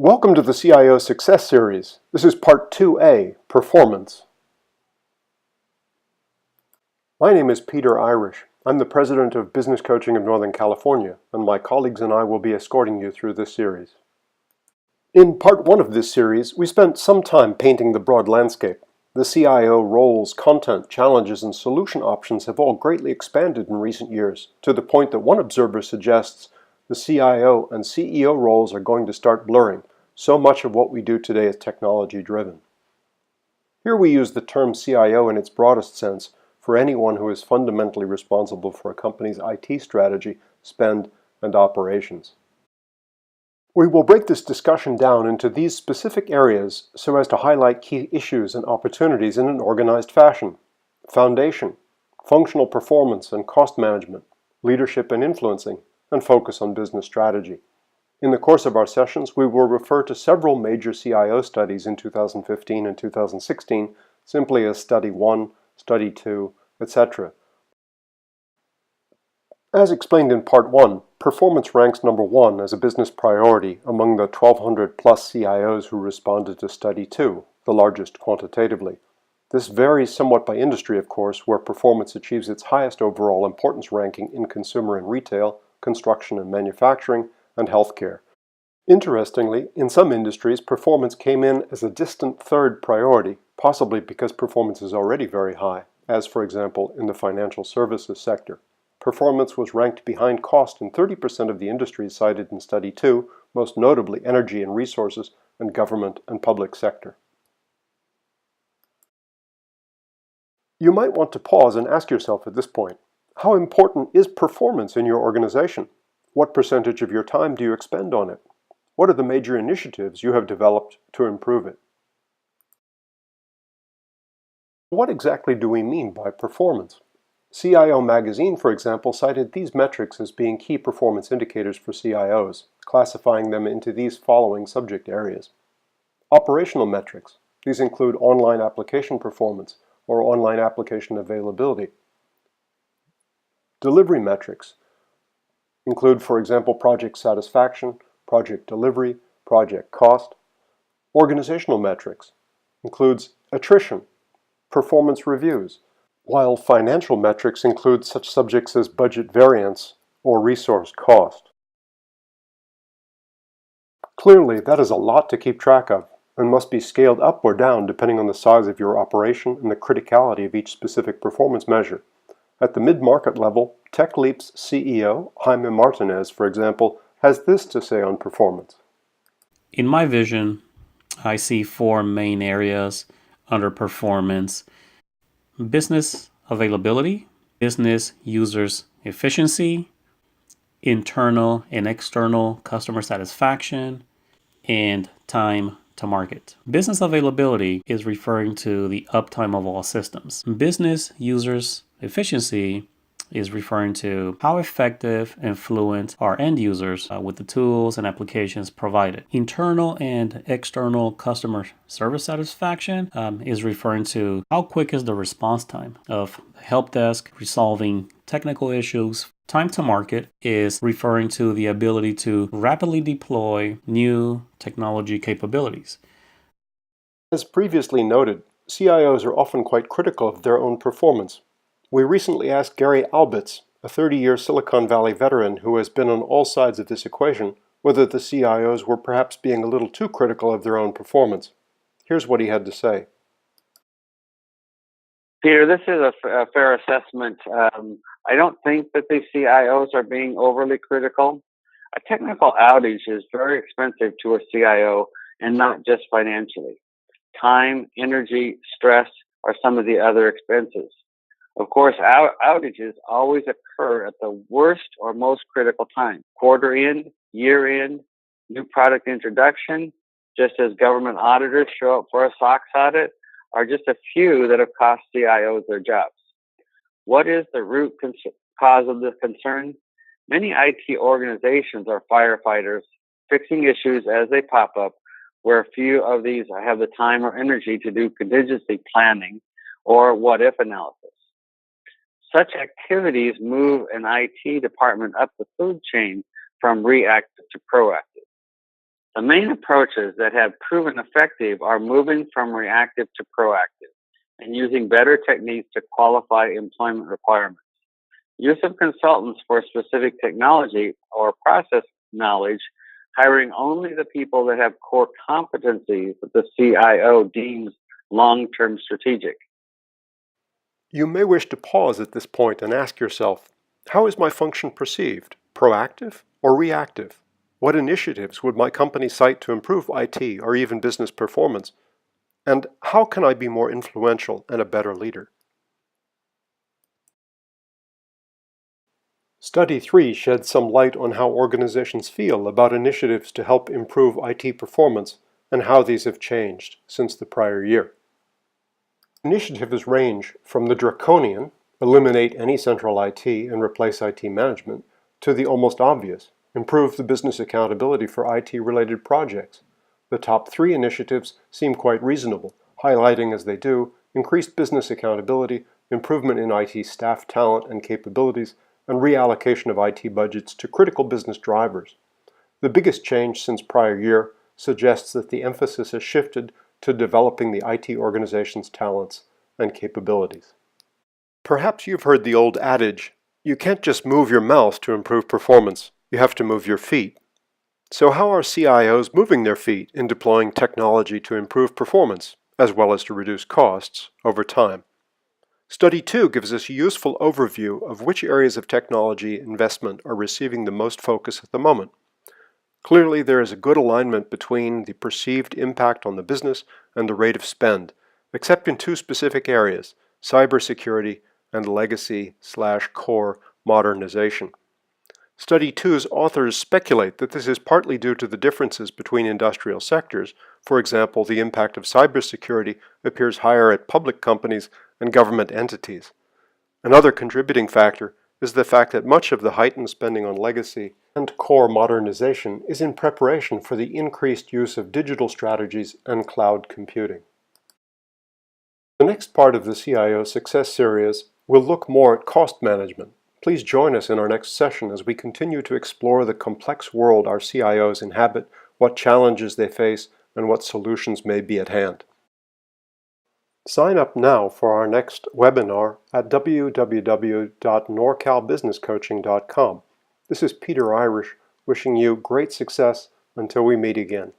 Welcome to the CIO Success Series. This is Part 2A, Performance. My name is Peter Irish. I'm the President of Business Coaching of Northern California, and my colleagues and I will be escorting you through this series. In Part 1 of this series, we spent some time painting the broad landscape. The CIO roles, content, challenges, and solution options have all greatly expanded in recent years, to the point that one observer suggests the CIO and CEO roles are going to start blurring. So much of what we do today is technology-driven. Here we use the term CIO in its broadest sense for anyone who is fundamentally responsible for a company's IT strategy, spend, and operations. We will break this discussion down into these specific areas so as to highlight key issues and opportunities in an organized fashion: foundation, functional performance and cost management, leadership and influencing, and focus on business strategy. In the course of our sessions, we will refer to several major CIO studies in 2015 and 2016 simply as Study 1, Study 2, etc. As explained in Part 1, performance ranks number 1 as a business priority among the 1,200 plus CIOs who responded to Study 2, the largest quantitatively. This varies somewhat by industry, of course, where performance achieves its highest overall importance ranking in consumer and retail, construction and manufacturing, and healthcare. Interestingly, in some industries, performance came in as a distant third priority, possibly because performance is already very high, as for example in the financial services sector. Performance was ranked behind cost in 30% of the industries cited in Study 2, most notably energy and resources and government and public sector. You might want to pause and ask yourself at this point, how important is performance in your organization? What percentage of your time do you expend on it? What are the major initiatives you have developed to improve it? What exactly do we mean by performance? CIO Magazine, for example, cited these metrics as being key performance indicators for CIOs, classifying them into these following subject areas. Operational metrics. These include online application performance or online application availability. Delivery metrics include, for example, project satisfaction, project delivery, project cost. Organizational metrics includes attrition, performance reviews, while financial metrics include such subjects as budget variance or resource cost. Clearly, that is a lot to keep track of and must be scaled up or down depending on the size of your operation and the criticality of each specific performance measure. At the mid-market level, TechLeap's CEO, Jaime Martinez, for example, has this to say on performance. In my vision, I see four main areas under performance: business availability, business users efficiency, internal and external customer satisfaction, and time to market. Business availability is referring to the uptime of all systems. Business users efficiency is referring to how effective and fluent are end users with the tools and applications provided. Internal and external customer service satisfaction is referring to how quick is the response time of the help desk resolving technical issues. Time to market is referring to the ability to rapidly deploy new technology capabilities. As previously noted, CIOs are often quite critical of their own performance. We recently asked Gary Albitz, a 30-year Silicon Valley veteran who has been on all sides of this equation, whether the CIOs were perhaps being a little too critical of their own performance. Here's what he had to say. Peter, this is a fair assessment. I don't think that the CIOs are being overly critical. A technical outage is very expensive to a CIO, and not just financially. Time, energy, stress are some of the other expenses. Of course, outages always occur at the worst or most critical time: quarter end, year end, new product introduction, just as government auditors show up for a SOX audit, are just a few that have cost CIOs their jobs. What is the root cause of the concern? Many IT organizations are firefighters fixing issues as they pop up, where few of these have the time or energy to do contingency planning or what-if analysis. Such activities move an IT department up the food chain from reactive to proactive. The main approaches that have proven effective are moving from reactive to proactive and using better techniques to qualify employment requirements. Use of consultants for specific technology or process knowledge, hiring only the people that have core competencies that the CIO deems long-term strategic. You may wish to pause at this point and ask yourself, how is my function perceived? Proactive or reactive? What initiatives would my company cite to improve IT or even business performance? And how can I be more influential and a better leader? Study 3 sheds some light on how organizations feel about initiatives to help improve IT performance and how these have changed since the prior year. Initiatives range from the draconian, eliminate any central IT and replace IT management, to the almost obvious, improve the business accountability for IT-related projects. The top 3 initiatives seem quite reasonable, highlighting as they do increased business accountability, improvement in IT staff talent and capabilities, and reallocation of IT budgets to critical business drivers. The biggest change since prior year suggests that the emphasis has shifted to developing the IT organization's talents and capabilities. Perhaps you've heard the old adage, you can't just move your mouse to improve performance, you have to move your feet. So how are CIOs moving their feet in deploying technology to improve performance, as well as to reduce costs, over time? Study 2 gives us a useful overview of which areas of technology investment are receiving the most focus at the moment. Clearly, there is a good alignment between the perceived impact on the business and the rate of spend, except in 2 specific areas, cybersecurity and legacy/core modernization. Study 2's authors speculate that this is partly due to the differences between industrial sectors. For example, the impact of cybersecurity appears higher at public companies and government entities. Another contributing factor is the fact that much of the heightened spending on legacy and core modernization is in preparation for the increased use of digital strategies and cloud computing. The next part of the CIO Success Series will look more at cost management. Please join us in our next session as we continue to explore the complex world our CIOs inhabit, what challenges they face, and what solutions may be at hand. Sign up now for our next webinar at www.norcalbusinesscoaching.com. This is Peter Irish wishing you great success until we meet again.